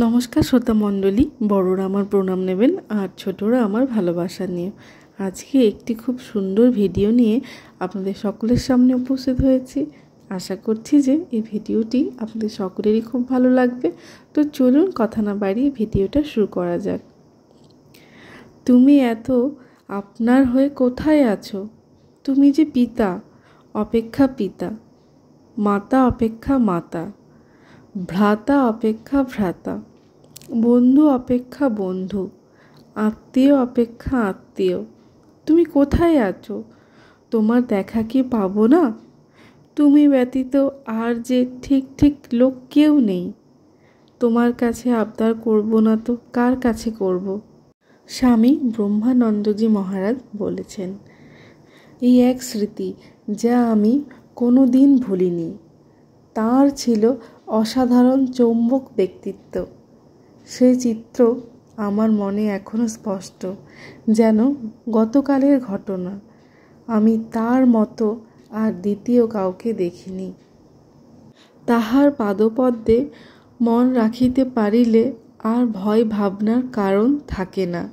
নমস্কার শ্রোতা মণ্ডলী, বড়রা আমার প্রণাম নেবেন আর ছোটরা আমার ভালোবাসা নিয়ে আজকে একটি খুব সুন্দর ভিডিও নিয়ে আপনাদের সকলের সামনে উপস্থিত হয়েছি। আশা করছি যে এই ভিডিওটি আপনাদের সকলেরই খুব ভালো লাগবে। তো চলুন কথা না বাড়িয়ে ভিডিওটা শুরু করা যাক। তুমি এত আপনার হয়ে কোথায় আছো? তুমি যে পিতা অপেক্ষা পিতা, মাতা অপেক্ষা মাতা, ভ্রাতা অপেক্ষা ভ্রাতা, বন্ধু অপেক্ষা বন্ধু, আত্মীয় অপেক্ষা আত্মীয়। তুমি কোথায় আছো? তোমার দেখা কি পাবো না? তুমি ব্যতীত আর যে ঠিক ঠিক লোক কেউ নেই। তোমার কাছে আবদার করব না তো কার কাছে করব? স্বামী ব্রহ্মানন্দজি মহারাজ বলেছেন। এই এক স্মৃতি যা আমি কোনো দিন ভুলিনি। তাঁর ছিল অসাধারণ চৌম্বক ব্যক্তিত্ব। সেই চিত্র আমার মনে এখনো স্পষ্ট, যেন গতকালের ঘটনা। আমি তার মতো আর দ্বিতীয় কাউকে দেখিনি। তাহার পাদপদ্মে মন রাখিতে পারিলে আর ভয় ভাবনার কারণ থাকে না।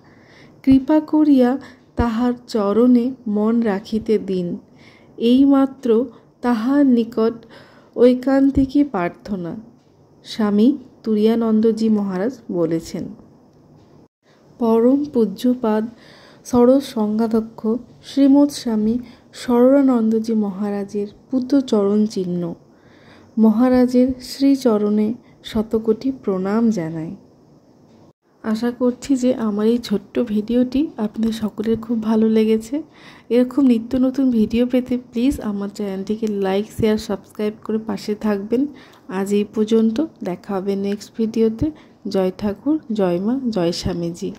কৃপা করিয়া তাহার চরণে মন রাখিতে দিন, এইমাত্র তাহার নিকট ঐকান্তিকী প্রার্থনা। স্বামী তুরীয়ানন্দজি মহারাজ বলেছেন। পরম পূজ্যপাদ ষোড়শ সংঘাধ্যক্ষ শ্রীমৎ স্বামী স্বরূপানন্দজি মহারাজের পুত্র চরণ চিহ্ন। মহারাজের শ্রীচরণে শতকোটি প্রণাম জানাই। আশা করছি যে আমার এই ছোট্ট ভিডিওটি আপনাদের সকলের খুব ভালো লেগেছে। এরকম নিত্য নতুন ভিডিও পেতে প্লিজ আমার চ্যানেলটিকে লাইক, শেয়ার, সাবস্ক্রাইব করে পাশে থাকবেন। আজ এই পর্যন্ত, দেখা হবে নেক্সট ভিডিওতে। জয় ঠাকুর, জয় মা, জয় স্বামীজি।